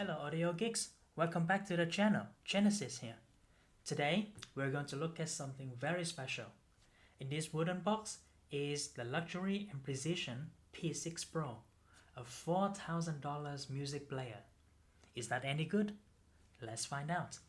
Hello audio geeks, welcome back to the channel. Genesis here. Today we're going to look at something very special. In this wooden box is the luxury and precision P6 Pro, a $4,000 music player. Is that any good? Let's find out.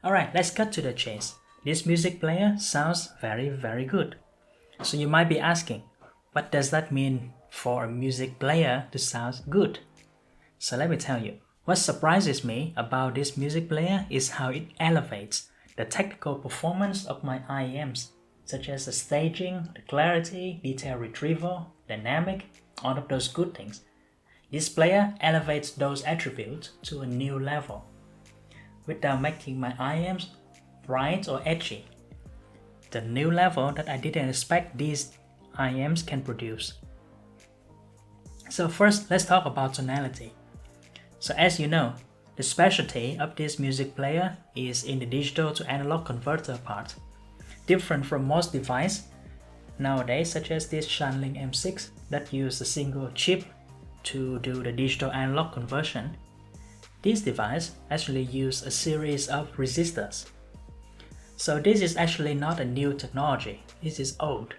Alright, let's cut to the chase. this music player sounds very good. So you might be asking, what does that mean for a music player to sound good? So let me tell you, what surprises me about this music player is how it elevates the technical performance of my IEMs, such as the staging, the clarity, detail retrieval, dynamic, all of those good things. This player elevates those attributes to a new level, without making my IEMs bright or edgy. The new level that I didn't expect these IEMs can produce. So first, let's talk about tonality. So as you know, the specialty of this music player is in the digital to analog converter part. Different from most devices nowadays, such as this Shanling M6 that use a single chip to do the digital analog conversion. This device actually use a series of resistors. So this is actually not a new technology, this is old,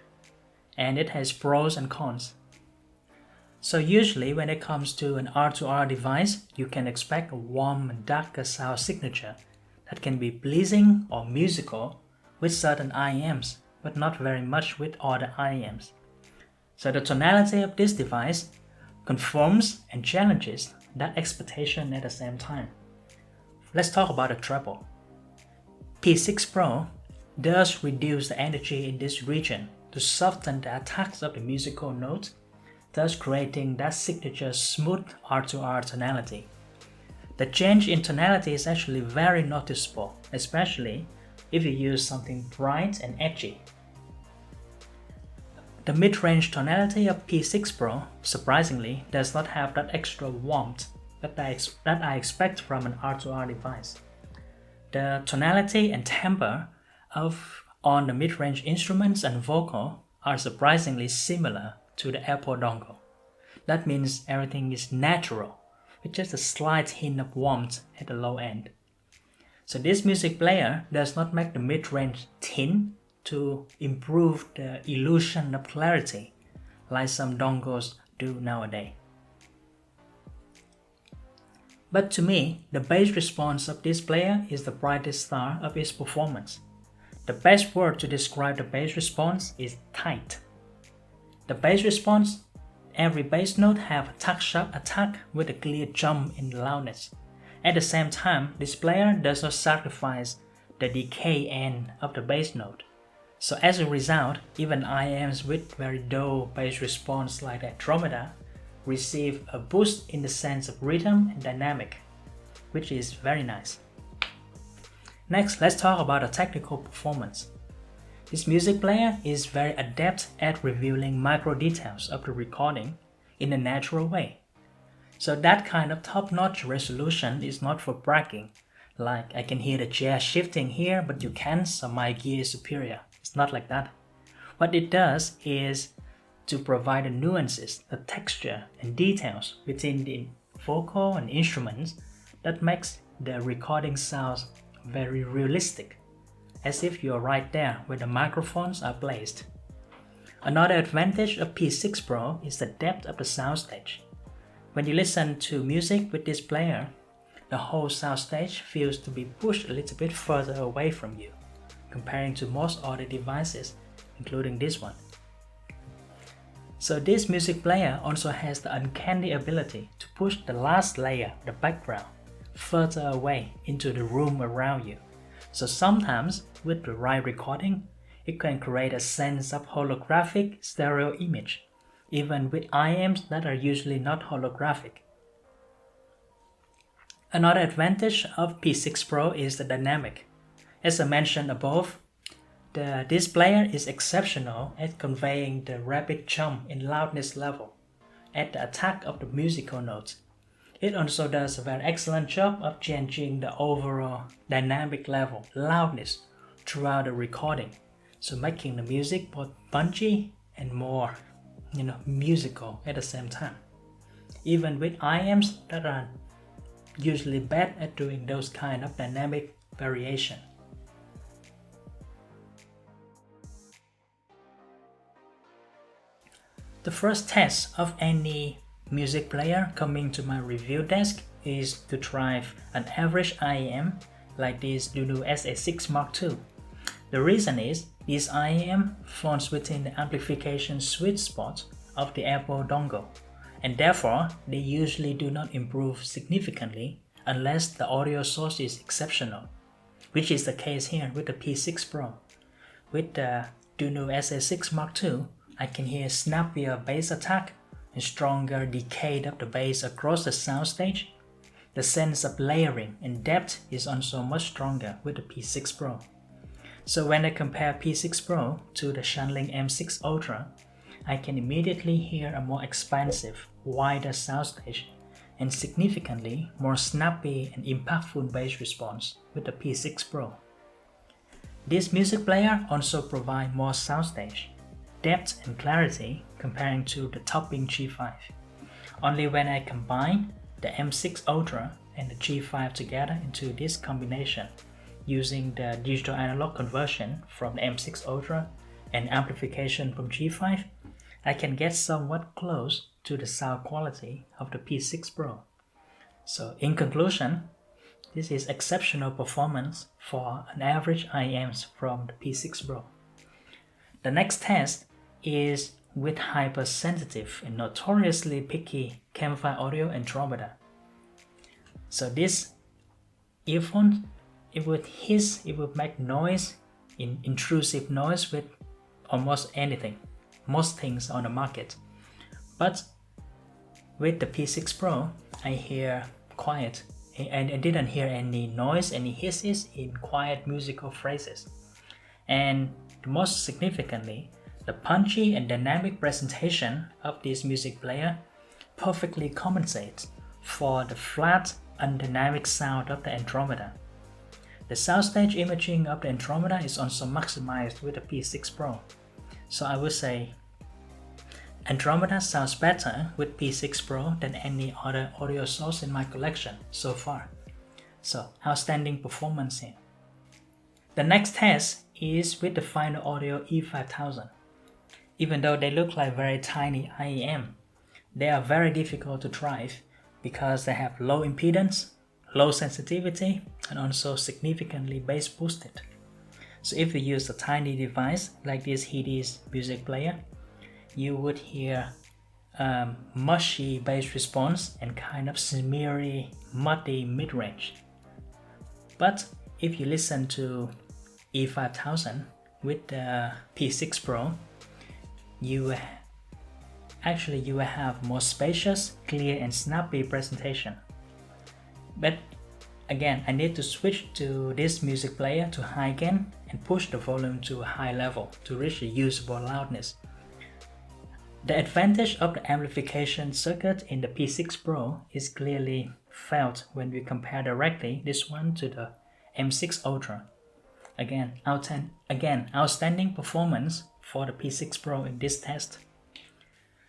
and it has pros and cons. So usually when it comes to an R-2R device, you can expect a warm and darker sound signature that can be pleasing or musical with certain IEMs, but not very much with other IEMs. So the tonality of this device conforms and challenges that expectation at the same time. Let's talk about the treble. P6 Pro does reduce the energy in this region to soften the attacks of the musical notes, thus creating that signature smooth R-2R tonality. The change in tonality is actually very noticeable, especially if you use something bright and edgy. The mid-range tonality of P6 Pro, surprisingly, does not have that extra warmth that I expect from an R-2R device. The tonality and timbre on the mid-range instruments and vocal are surprisingly similar to the AirPod dongle. That means everything is natural, with just a slight hint of warmth at the low end. So this music player does not make the mid-range thin to improve the illusion of clarity, like some dongles do nowadays. But to me, the bass response of this player is the brightest star of its performance. The best word to describe the bass response is tight. The bass response, every bass note have a touch-sharp attack with a clear jump in loudness. At the same time, this player does not sacrifice the decay end of the bass note. So as a result, even IEMs with very dull bass response like the Andromeda receive a boost in the sense of rhythm and dynamic, which is very nice. Next, let's talk about the technical performance. This music player is very adept at revealing micro details of the recording in a natural way. So that kind of top-notch resolution is not for bragging, like I can hear the chair shifting here but you can't, so my gear is superior. It's not like that. What it does is to provide the nuances, the texture and details within the vocal and instruments that makes the recording sound very realistic, as if you're right there where the microphones are placed. Another advantage of P6 Pro is the depth of the soundstage. When you listen to music with this player, the whole soundstage feels to be pushed a little bit further away from you, comparing to most other devices, including this one. So this music player also has the uncanny ability to push the last layer, the background, further away into the room around you. So sometimes, with the right recording, it can create a sense of holographic stereo image, even with IEMs that are usually not holographic. Another advantage of P6 Pro is the dynamic. As I mentioned above, this player is exceptional at conveying the rapid jump in loudness level at the attack of the musical notes. It also does a very excellent job of changing the overall dynamic level, loudness, throughout the recording, so making the music both punchy and more, musical at the same time. Even with IEMs that are usually bad at doing those kind of dynamic variation. The first test of any music player coming to my review desk is to drive an average IEM like this Lulu SA6 Mark II. The reason is these IEM falls within the amplification sweet spot of the Apple dongle, and therefore they usually do not improve significantly unless the audio source is exceptional, which is the case here with the P6 Pro. With the Dunu SA6 Mark II, I can hear snappier bass attack and stronger decay of the bass across the soundstage. The sense of layering and depth is also much stronger with the P6 Pro. So when I compare P6 Pro to the Shanling M6 Ultra, I can immediately hear a more expansive, wider soundstage and significantly more snappy and impactful bass response with the P6 Pro. This music player also provides more soundstage, depth and clarity comparing to the topping G5. Only when I combine the M6 Ultra and the G5 together into this combination, using the digital analog conversion from the M6 Ultra and amplification from G5, I can get somewhat close to the sound quality of the P6 Pro. So in conclusion, this is exceptional performance for an average IEMs from the P6 Pro. The next test is with hypersensitive and notoriously picky Campfire Audio Andromeda. So this earphone, it would hiss, it would make noise, intrusive noise with almost anything, most things on the market. But with the P6 Pro, I hear quiet, and I didn't hear any noise, any hisses in quiet musical phrases. And most significantly, the punchy and dynamic presentation of this music player perfectly compensates for the flat, undynamic sound of the Andromeda. The soundstage imaging of the Andromeda is also maximized with the P6 Pro. So I would say Andromeda sounds better with P6 Pro than any other audio source in my collection so far. So outstanding performance here. The next test is with the Final Audio E5000. Even though they look like very tiny IEM, they are very difficult to drive because they have low impedance, low sensitivity, and also significantly bass boosted. So if you use a tiny device like this HEDIS music player, you would hear mushy bass response and kind of smeary, muddy mid-range. But if you listen to E5000 with the P6 Pro, you will have more spacious, clear and snappy presentation. But again, I need to switch to this music player to high gain and push the volume to a high level to reach a usable loudness. The advantage of the amplification circuit in the P6 Pro is clearly felt when we compare directly this one to the M6 Ultra. Again, outstanding performance for the P6 Pro in this test.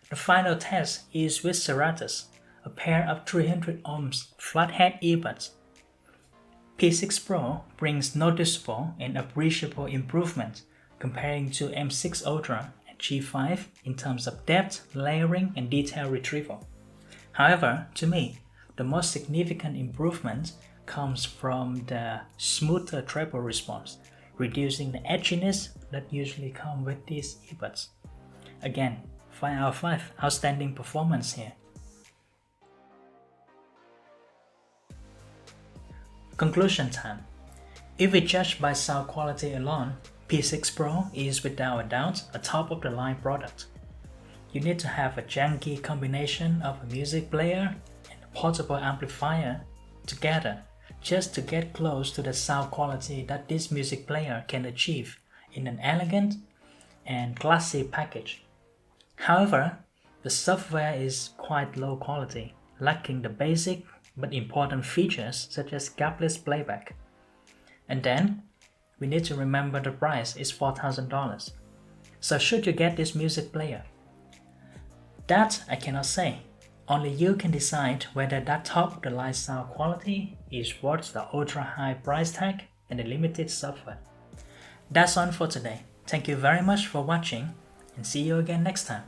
The final test is with Ceratus, a pair of 300 ohms flathead earbuds. P6 Pro brings noticeable and appreciable improvement comparing to M6 Ultra and G5 in terms of depth, layering, and detail retrieval. However, to me, the most significant improvement comes from the smoother treble response, reducing the edginess that usually come with these earbuds. Again, 5 out of 5, outstanding performance here. Conclusion time. If we judge by sound quality alone, P6 Pro is without a doubt a top-of-the-line product. You need to have a janky combination of a music player and a portable amplifier together just to get close to the sound quality that this music player can achieve in an elegant and classy package. However, the software is quite low quality, lacking the basic but important features such as gapless playback. And then, we need to remember the price is $4,000. So should you get this music player? That I cannot say. Only you can decide whether that top-of-the-line sound quality is worth the ultra-high price tag and the limited software. That's all for today. Thank you very much for watching and see you again next time.